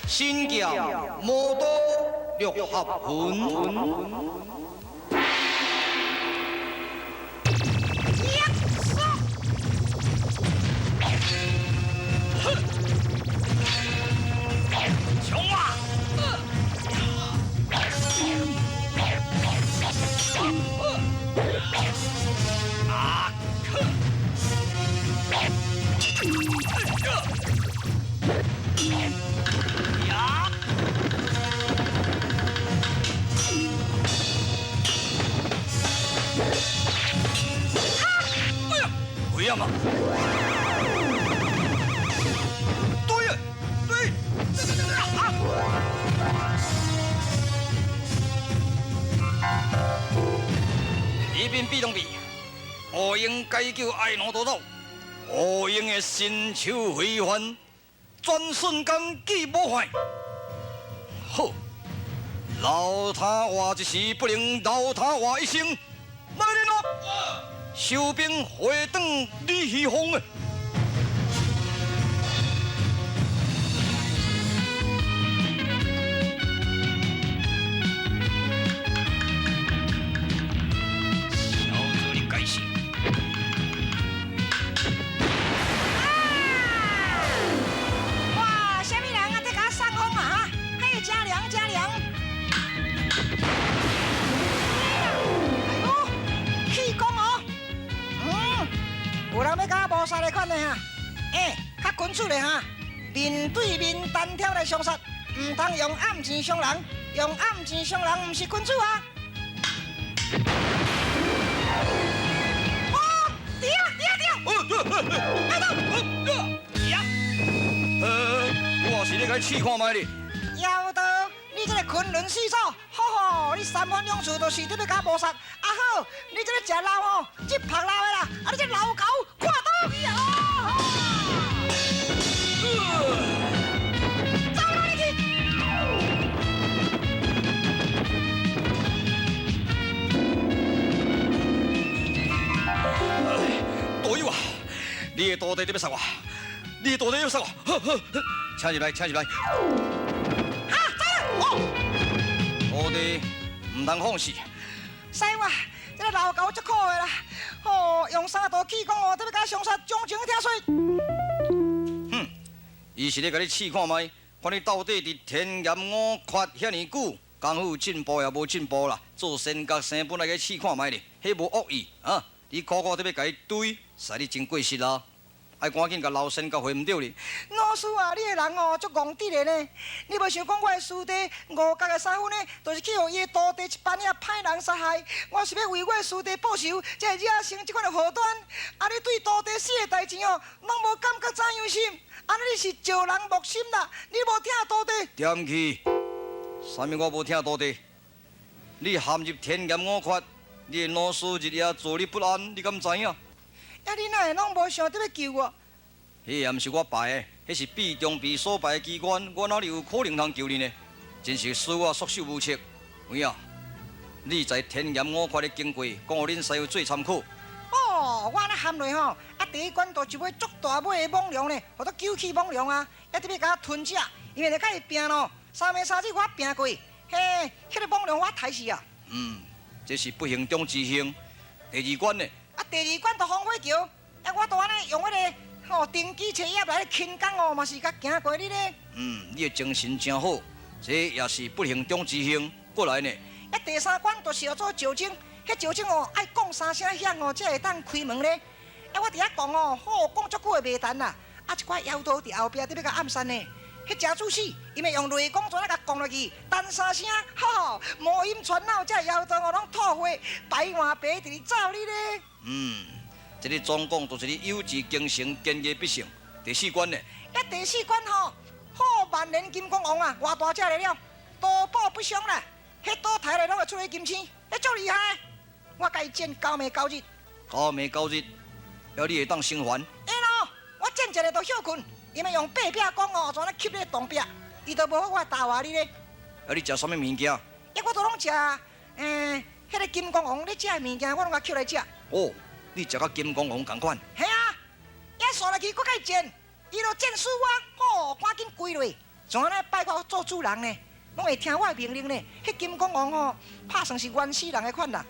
新疆魔都六合魂。穷啊！啊！呀！哎呀，不要嘛！对呀，对，一边壁咚壁，何应解救爱奴多走，何应的新仇回还，转瞬间记无坏。好，老他话一时不能老他话一声，来人咯！收兵回转李虚风啊！有人要甲我谋杀的款的哈，较滚出的哈，面对面单挑来相杀，唔通用暗箭伤人，用暗箭伤人唔是滚出啊！哦，对啊！呀！我是咧甲你试看卖哩。要得，你这个昆仑四手，吼，你三番两次都是伫要甲谋杀，啊好，你这个食老哦，这拍老的啦，啊你这老狗，看倒去啊！走啦你去！导游啊，你的徒弟在要杀我，你的徒弟要杀我，请入来，请入来。啊，走啦！哦，徒弟唔通放肆。师傅，这个老狗足苦的啦，哦，用三道气功哦，都要甲相杀，将情跳水。哼，伊是咧甲你试看卖，看你到底伫天涯五缺遐尼久，功夫进步也无进步啦。做仙角生本来个试看卖哩，迄无恶意啊！你苦苦伫要甲伊对，使你真过失啦。爱赶紧甲老仙角回唔着哩。老师啊，你个人哦，足戆直的呢。你无想讲我的师弟吴角的师傅呢，就是去互伊的徒弟一班遐歹人杀害。我是要为我的师弟报仇，才会惹成这款的祸端。啊，你对徒弟死的代志哦，拢无感觉怎样心？啊，你是招人木心啦，你无听徒弟。点去！啥物我无听徒弟？你陷入天涯五缺，你的老师日夜坐立不安，你敢知影？啊，你哪会拢无想着要救我？迄也毋是我败的，迄是壁中壁所败的机关，我哪里有可能通救你呢？真是使我束手无策。有影，你在天涯五缺的经过，讲互恁师傅最参考。哦，我安尼含落吼，啊，第一关就一尾足大尾的猛龙呢，或者九气猛龙啊，一直要甲我吞食，因为咧甲伊拼咯，三暝三日我拼过，嘿，迄个猛龙我杀死啊。这是不幸中之幸。第二关呢？啊，第二关就风火桥，啊，我都安尼用迄个哦，登机车业来轻工哦，嘛是甲行过你咧。你的精神真好，这也是不幸中之幸。过来呢，第三关就是要做酒精，迄酒精哦爱讲三声响哦，才会当开门咧。我伫遐讲哦，好讲足久的袂谈啦。一寡妖道伫后壁伫要甲暗算呢。迄真仔细，伊要用雷公砖甲讲落去，单三声，魔音传脑，这妖道哦拢吐火，白换白伫咧走你咧。这个总共就是你有志精诚，坚毅必胜。第四关呢？第四关吼，好万年金光王啊，偌大只来了，多宝不伤啦。迄倒抬来拢会出来金星，足厉害。我甲伊战9暝9日。9暝9日，了你会当生还。咯，我战一个就休困。伊要用八柄弓哦，全咧吸咧洞壁，伊都无法我打话你咧。你食什么物件？我都拢食，迄个金光王咧食的物件，我拢甲吸来食。哦，你食甲金光王同款。系啊，刷落去，搁甲伊战，伊就战死我，赶紧跪落，全咧拜我做主人呢，拢会听我的命令呢。迄金光王哦，拍算是冤死人的款啦。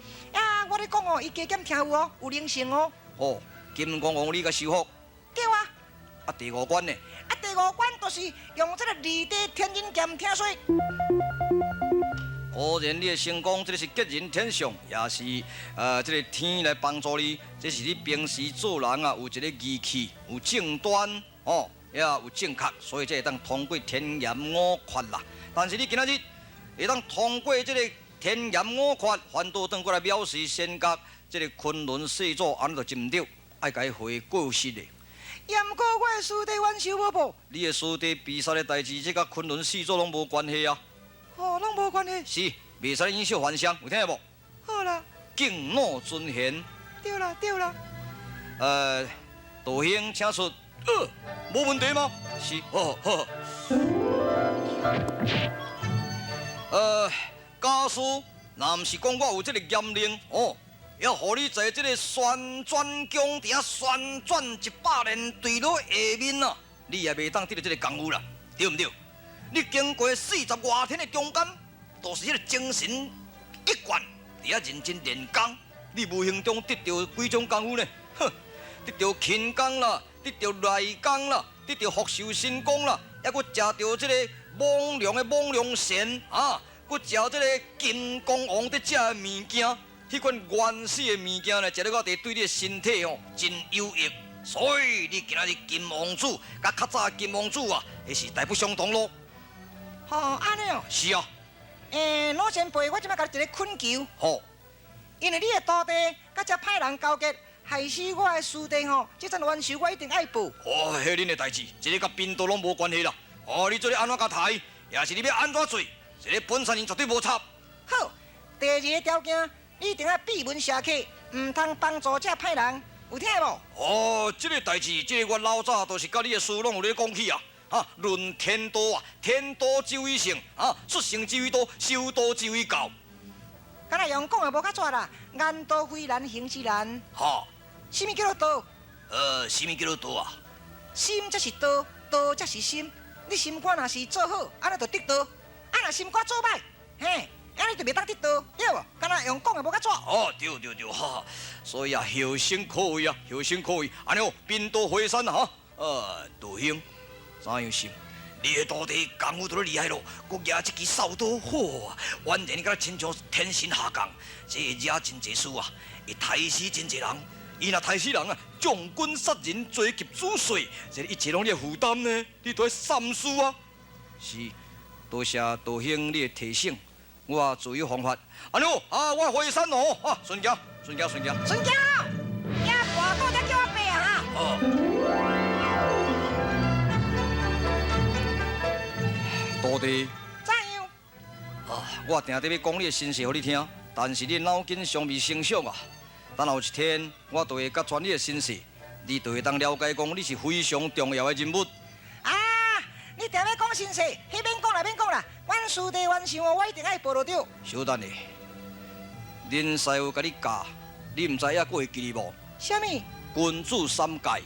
我咧讲哦，伊加减听有哦，有灵性哦。哦，金光王你甲收服。对啊。第五关呢？第五关就是用这个二地天人剑听说。果然你的成功，这个是吉人天相，也是这个天来帮助你。这是你平时做人啊，有一个义气，有正端哦，也有正确，所以才会当通过天严五缺啦。但是你今仔日会当通过这个天严五缺，反倒转过来藐视仙甲这个昆仑世祖，安尼就真唔对，爱甲伊回过失的。也毋过我的师弟冤仇无报。你的师弟比赛的代志，这甲昆仑世祖拢无关系啊。拢无关系。是，袂使引笑还乡，有听到无？好啦。敬老尊贤。对啦，对啦。道兄请出。无问题吗？是，好。假使若毋是讲我有这个严令哦。要互你在这个旋转宫顶旋转100年对落下面啊，你也袂当得到这个功夫啦，对唔对？你经过40多天的中间，都是迄个精神一贯，伫遐认真练功，你无形中得到几种功夫呢？哼，得到轻功啦，得到内功啦，得到福寿神功啦，还佫食到这个猛龙的猛龙鱔啊，佫食这个金光王在食的物件。迄款原始的物件呢，食了到底对你的身体哦真有益，所以你今仔日金王子甲较早的金王子啊，那是大不相同咯。安尼哦。是啊。老前辈，我即摆甲你一个困求。好。因为你的徒弟甲遮歹人交结，害死我的师弟吼，这阵冤仇我一定爱报。迄恁的代志，这个甲兵都拢无关系啦。你做咧安怎甲抬，也是你要安怎做，这个本山人绝对无插。好，第二个条件。你一定要闭门下客，唔通帮助这歹人，有听无？这个代志，这个我老早都是甲你的师拢有咧讲起啊。论天道啊，天道之为性出生之为道，修道之为教。敢若用讲的无较绝啦，言道非难，行之难。什么叫做道？什么叫做道啊？心才是道，道才是心。你心肝若是做好，安尼就得道；若心肝做歹，安尼就袂当得道，对无？敢若用讲的无较绝。对，所以啊，后生可畏啊，后生可畏。安尼哦，兵多回山啊，道兄，怎样心？你的徒弟功夫都厉害咯，佮举这支扫刀，完全甲亲像天神下降，这惹真济事啊，会害死真济人。伊若害死人啊，将军杀人，追及子孙，这一切拢你负担呢，你都要三思啊。是，多谢道兄你的提醒。我自有方法。安尼哦，我回山咯，顺行。顺行，也跋倒才叫我爬啊。徒弟。怎样？我定得要讲你的身世给你听，但是你脑筋尚未成熟啊。等有一天，我就会揭穿你的身世，你就会当了解讲你是非常重要的人物。你定要讲身世，迄免讲啦，免讲啦。阮师弟冤仇，我一定爱报得着。小等下，恁师傅甲你教，你唔知影过会记哩无？什么？君子三戒。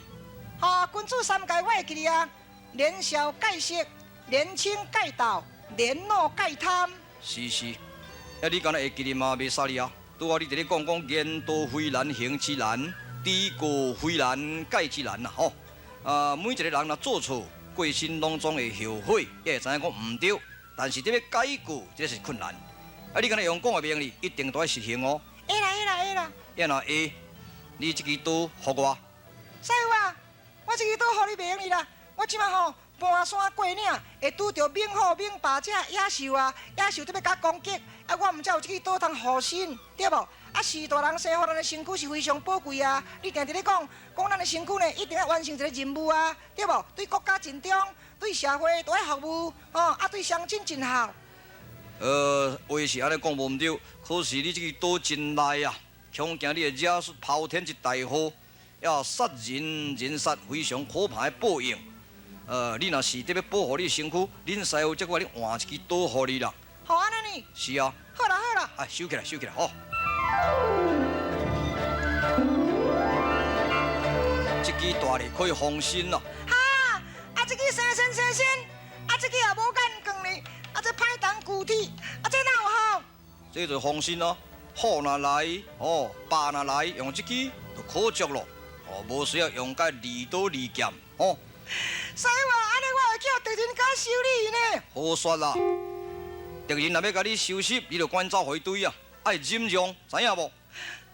君子三戒我会记哩啊。年少戒色，年轻戒盗，年老戒贪。是，你敢若会记哩嘛？袂杀你啊！拄好你伫咧讲言道非难，行之难；知过非难，戒之难呐，每一个人若做错，过身拢总会后悔，也会知影讲唔对，但是你要改过，这是困难。你敢若用讲的命令，一定都要实行哦。会啦会啦会啦。要若会，你这支刀互我。师傅啊，我这支刀互你命哩啦。我即马吼搬山过岭，会拄着猛虎、猛霸这野兽啊，野兽特别甲攻击，啊，我毋才有这支刀通护身，对无？啊，士大人生活，咱的身躯是非常宝贵啊！你定直咧讲咱的身躯呢，一定要完成一个任务啊，对无？对国家尽忠，对社会都要服务，啊，对乡亲尽孝。话是安尼讲无毋对，可是你这支刀真赖啊，恐惊你会惹出滔天一大祸，要杀人人杀，非常可怕的报应。你若是得要保护你身躯，恁师傅才我你换一支刀互你啦。好安尼呢？是啊。好啦好啦。啊，收起来收起来吼。这支大力可以防身啦。哈！啊，这支生身，啊，这支也无眼光呢，啊，这歹当具体，啊，这哪有好？这就防身咯。虎若来，霸若来，用这支就可足咯。无需要用甲利刀利剑，师傅，安尼我会叫敌人甲修理呢。好说啦，敌人若要甲你收拾，你就赶走回队啊，爱忍让，知影无？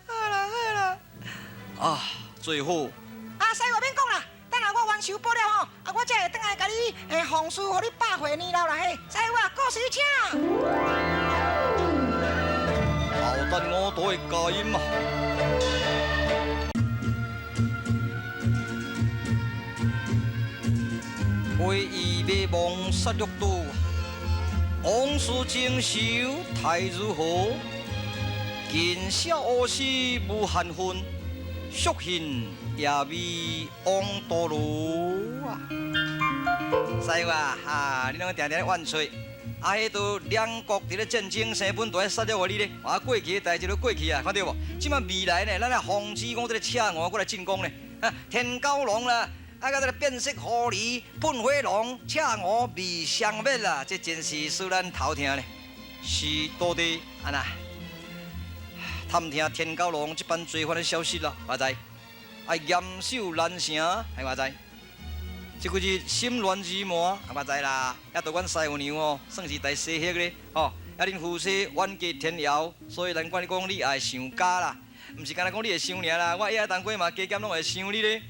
好啦好啦。啊，最好。啊，师傅免讲啦，等下我完收报了吼，啊，我才会转来甲你奉事，互你百岁年老啦嘿。师傅啊，过时请。后等我都会加音嘛。为伊灭亡杀戮刀，往事情仇待如何？今宵恶事无限分，宿恨也未枉多路啊！师傅啊，你两个定定咧怨吹，迄都两国伫咧战争，生本都爱杀了我你咧，过去的代志都过去啊，看到无？即摆未来呢，咱来防止讲这个赤鹅过来进攻呢，天高龙啦。啊！甲这个变色狐狸、喷火龙、赤鹅未相灭啦，这真是使咱头疼咧。是到底安那？探听天高龙这般罪犯的消息啦，我知。啊，严守南城，还我知。这几日心乱如麻，我知啦。也到阮师傅娘哦，算是大喜喜咧。哦，啊，恁夫妻冤家天遥，所以难怪你讲你爱想家啦。毋是干那讲你会想尔啦，我也当过嘛，加减拢会想你咧。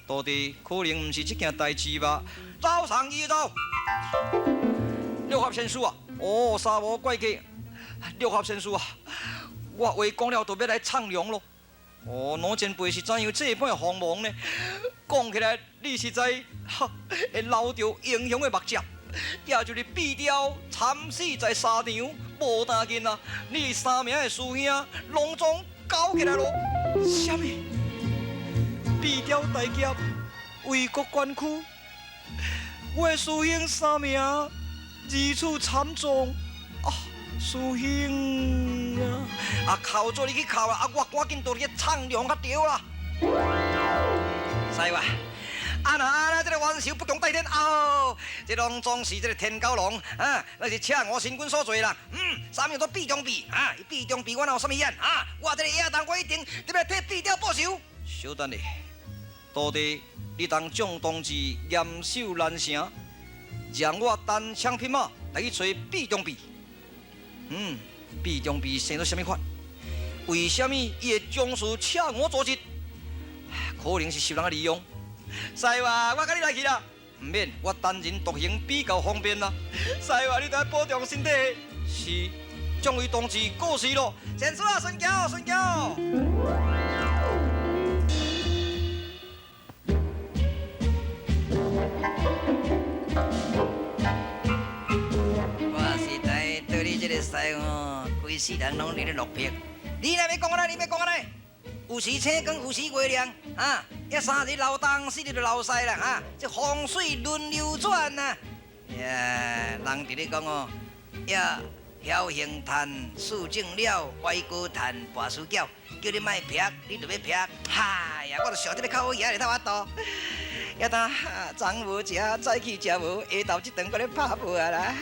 到底可能毋是这件代志吧？走上一走，六合仙书啊！三无怪计，六合仙书啊！我话讲了，就要来唱凉咯。老前辈是怎样这般慌忙呢？讲起来，你实在会流着英雄的目汁，也就是毙掉惨死在沙场，无单见啊！你三名的师兄拢总搞起来咯。什么？毙掉大劫，为国捐躯，我的师兄三名如此惨重啊！师兄啊，靠做你去靠啦！我赶紧到你去唱凉较对啦！师傅，那这个元首不共戴天哦，这拢总是这个天高龙啊，那是赤我神君所做啦。三名都避中避啊，避中避我哪有什么眼啊？我这个野人我一定得要替避掉报仇。小等咧。到底你当将同志严守南城，让我单枪匹马来去找毕中弼。毕中弼生做什么款？为什么伊会将士赤我组织？可能是受人利用。师傅，我跟你来去啦，唔免我单人独行比较方便啦。师傅，你都要保重身体。是，将位同志过世咯。先生啊，顺桥，顺桥。师傅，规世人拢伫咧落魄，你若要讲啊，你要讲啊，有时青光，有时月亮啊！一三日流东，四日就流西啦啊！这风水轮流转呐。人伫咧讲哦，晓行叹，事正了，歪高叹，跋输脚，叫你莫撇，你就要撇。嗨呀，我就想这要靠爷来透我多。也当昨无食，早起食无，下昼这顿搁咧拍无啊啦。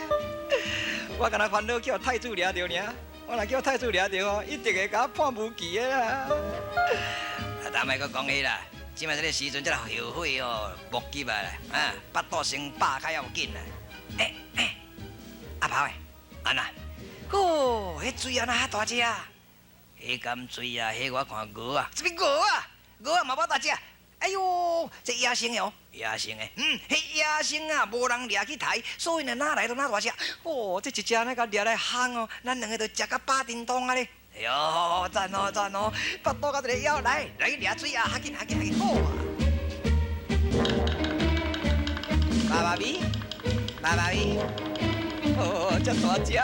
我敢若烦恼叫太子掠着尔，我若叫太子掠着哦，一定会甲我判无期的啦。咱莫搁讲伊啦，即摆这个时阵，这个后悔哦，莫急啊啦，啊，巴肚先扒开要紧啦。阿炮诶，安那？哦，迄水安那遐大只啊？迄甘水啊，迄我看鹅啊，什么鹅啊？鹅啊嘛无大只。哎呦，这野生的哦，野生的，迄野生啊，无人掠去抬，所以呢，哪来都哪大只。哦，这一只那个掠来烘哦，咱两个就食甲饱叮当啊咧。哎呦，赞哦赞哦，巴肚甲一个腰来掠水啊，哈紧，好啊！爸咪，哦，这大只。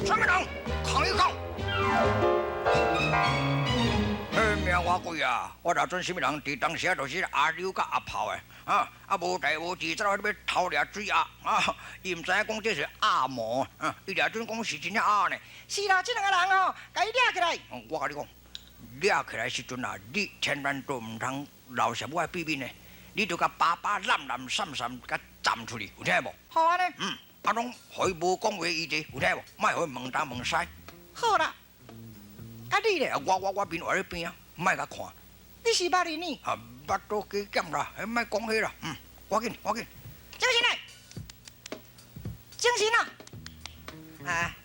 什么人？抗一抗！命我贵啊！我若准什么人，伫当时就是阿刘甲阿炮的啊！无代无志，走去要偷掠水鸭啊！伊唔知影讲这是鸭魔啊！伊掠准讲是真正鸭呢。是啦，这两个人哦，甲伊掠起来。我甲你讲，掠起来时阵啊，你千万都唔通留下我的秘密呢！你就甲巴懒散，甲站出去，有听无？好啊呢。啊，拢互伊无讲话意思，有听无？莫互伊问东问西。好啦，啊你咧？我边外咧边啊，莫甲看。你是捌哩呢？啊，捌都加减啦，莫讲迄啦。赶紧。精神来，精神啊！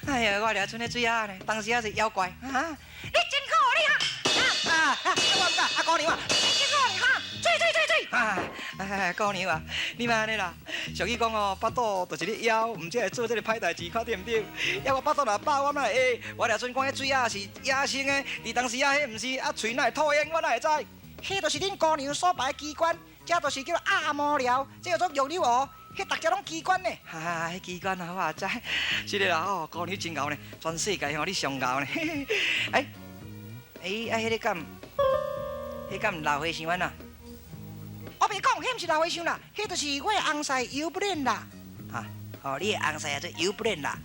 哎呀，我掠出那水鸭呢，当时也是妖怪啊！你真可怜啊！我唔敢，阿姑娘啊，你真可怜哈！追！姑娘啊，你莫安尼啦，俗语讲哦，巴肚就是咧枵，唔只会做这个歹代志，看对唔对？要我巴肚若饱，我哪会？我掠准讲迄水鸭是野生的，伫当时啊，迄唔是啊，喙哪会吐烟，我哪会知？迄就是恁姑娘所摆的机关，这就是叫做鸭毛疗，这叫做玉柳哦。迄大家拢机关呢，迄机关啊，我也知，是的啦，哦，姑娘真牛呢，全世界吼你上牛呢，迄个敢老和尚啊？我袂讲，迄毋是老和尚啦，迄就是我的红婿尤不练啦，你的红婿也做尤不练啦，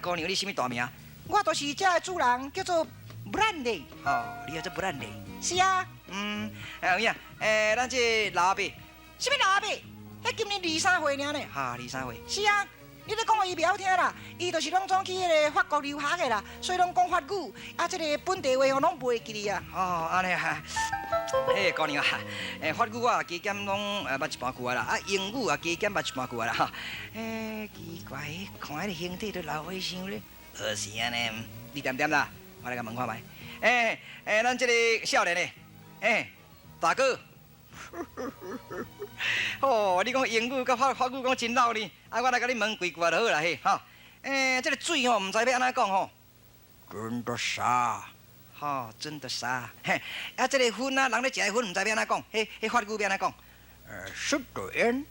姑娘你什么大名？我就是这的主人，叫做不烂的，你叫做不烂的？是啊，有影，咱这老阿伯，什么老阿伯？迄今年23岁尔呢，23岁。是啊，你咧讲话伊袂晓听啦，伊就是拢总去迄个法国留学的啦，所以拢讲法语，这个本地话拢袂记哩啊。安尼啊，姑娘啊，法语我加减拢捌一半句啊啦，英语啊加减捌一半句啊啦。奇怪，看迄个形体都老岁相咧，是安尼，你点点啦，我来甲问看觅。咱这个少年的，大哥。哦，你讲英语甲法语讲真老呢，我来甲你问几句就好啦嘿，这个水吼，唔知要安怎讲吼？真的沙，真的沙，这个粉啊，人咧食的粉，唔知要安怎讲？迄法语要安怎讲？是的烟，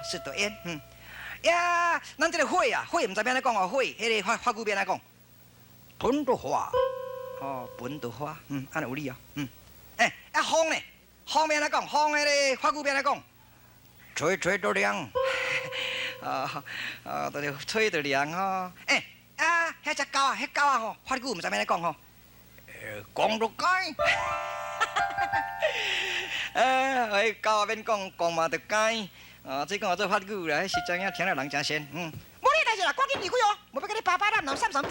是的烟，咱这个火啊，火唔知要安怎讲哦，火，迄个法语要安怎讲？本的花，本的花，安尼有理哦，风呢？风要安怎讲？风迄个法语要安怎讲？吹都凉，就是吹都凉吼。遐只狗啊，迄狗啊吼，法语唔知要安怎讲吼。讲都改。迄狗啊免讲嘛就改。这讲做法语啦，迄实在影听了人真仙。无你代志啦，赶紧离开哦，无要甲你巴烂闹散。就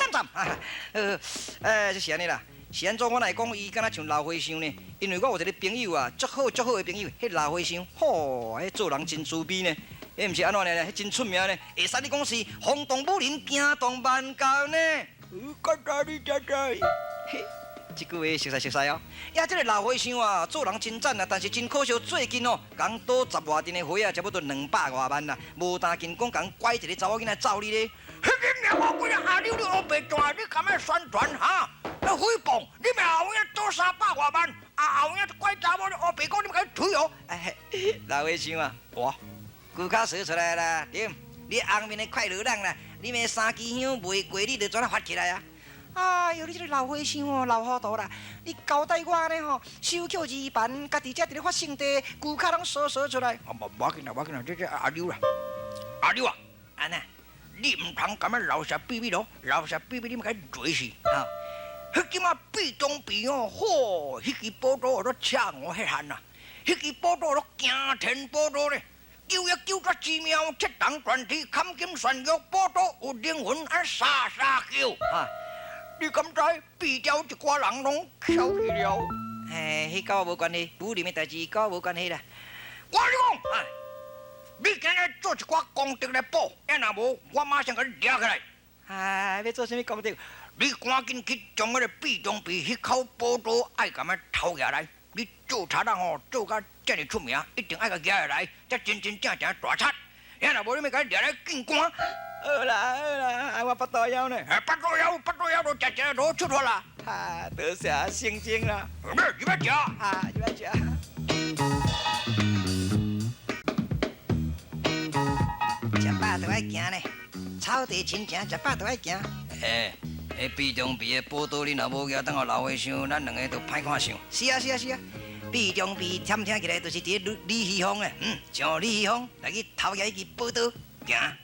是安尼啦。是安怎我来讲，伊敢若像老和尚呢？因为我有一个朋友啊，足好的朋友，迄老和尚，迄做人真慈悲呢。迄毋是安怎呢？迄真出名呢。会使你讲是轰动武林，惊动万教呢。你知。这句话熟悉哦。呀，这个老和尚啊，做人真赞啊，但是真可惜，最近哦，刚倒10外阵的花啊，差不多200多万啦，无单紧讲共拐一个查某囡仔走你咧。迄个名我几个阿溜你黑白段，你敢要宣传哈？诽谤，你咪后影做300多万，后影拐查某，你黑白讲你咪甲伊推哦。老和尚啊，我骨卡说出来啦，对，你红面的快乐人啦，你咪3支香袂过，你就怎啊发起来啊？哎呦，你这个老和尚哦，老糊涂啦！你交代我呢吼，收扣2万，家己才伫咧发圣地，骨卡拢说出来。无要紧啦，这阿溜啦，阿溜啊，安那，你唔通咁样留下秘密咯，留下秘密你咪甲伊做死啊！迄今仔壁中边哦，嚯！迄支宝刀都请我迄汉呐，迄支宝刀都惊天宝刀咧。9月9绝之妙，切当专题砍金炫玉宝刀有灵魂，沙沙叫啊！你敢知比掉一寡人拢翘去了？迄跟我无关系，武林的代志跟我无关系啦。我跟你讲，你今日做一寡功德来补，要若无，我马上甲你抓起来。要做啥物功德？你赶紧去将迄个壁中壁迄口宝刀爱甲么偷下来。你做贼人吼，做甲遮尔出名，一定爱甲抓下来，才真真正正大贼。要若无，你要甲抓来见官。好啦，我巴肚枵呢。巴肚枵就食食都出脱啦。多谢圣经啦。你要食？你要食。食饱就爱行呢，草地亲情，食饱就爱行。迄壁中壁的宝刀，你若无举，等下老和尚，咱两个都歹看相。是啊，壁中壁听起来就是伫李虚峰诶，像李虚峰来去偷遐一支宝刀，行。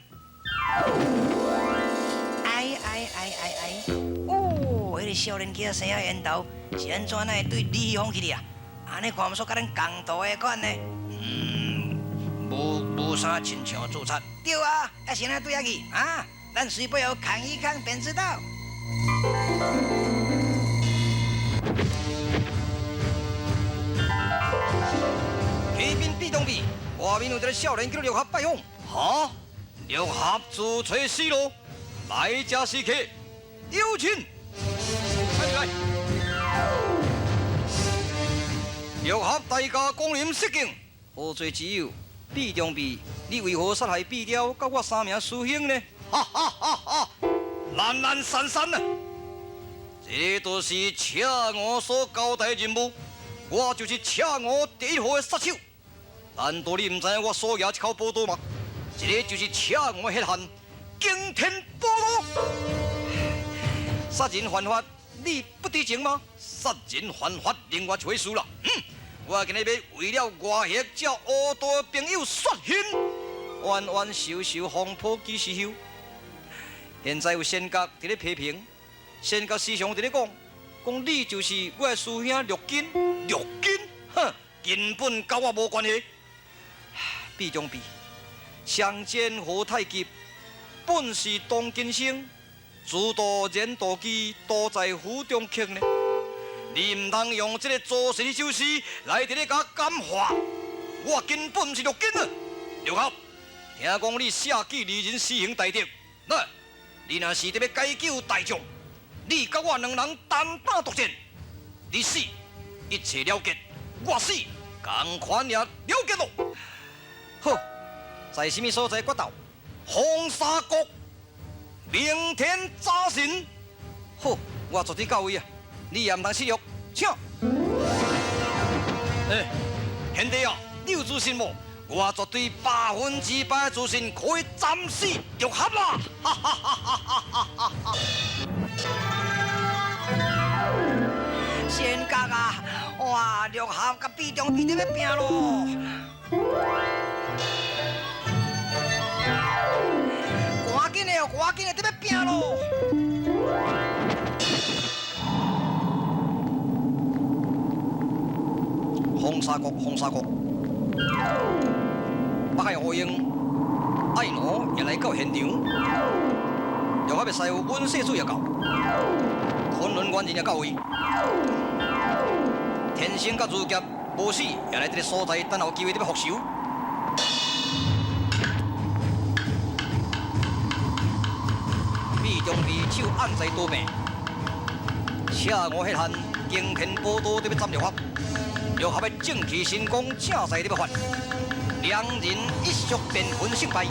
哦，迄个少年囝生啊缘投，是安怎会对李虚峰去哩啊？安尼看毋出甲咱共道诶款呢？无啥亲像做贼。对啊，要先来对下去啊！咱随背后看一看便知道。那边壁中壁，外面有一个少年叫六合拜访。哈，六合自吹死路，来者是客，有请。来，六合大家光临失敬。何罪之有？壁中壁，你为何杀害壁雕甲我3名师兄呢？哈哈哈哈！懒懒散散啊！这都是赤我所交代的任务，我就是赤我第一号的杀手。难道你唔知我所拿一口宝刀吗？这个就是赤我的血汗惊天宝刀。杀人犯法，你不知情吗？杀人犯法，另外一回事啦。我今日要为了外乡这恶道的朋友雪恨，冤冤仇仇，风波几时休？现在有仙阁伫咧批评，仙阁师兄伫咧讲你就是我的师兄陆金，哼，根本跟我无关系。壁中壁，相见何太急，本是当今生，自度人道机，多在府中客呢。你唔通用这个做神的手势来伫咧甲感化，我根本唔是陆金啊！刘合，听讲你下计离人施行大德，那，你若是伫要解救大众，你甲我两人单打独战，你死一切了结，我死同款也了结咯。好，在什么所在决斗？红沙国，明天早晨。好，我绝对到位啊！你也唔通失约，请。兄弟啊，你有自信无？我绝对100%的自信，可以斩死六合啦！哈哈哈哈哈哈！仙阁啊，哇，六合甲壁中壁在要拼咯！赶紧的哦，赶紧的，在要拼咯！红沙国，北海河英爱奴也来到现场，六合的师傅温世主也到，昆仑元人也到位，天星甲如劫无死也来这个所在，等候机会要复仇。壁中壁手按在刀柄，赤我血汗惊天宝刀在要斩六合。六合的正气神功，正在你要发，两人一触便分胜败。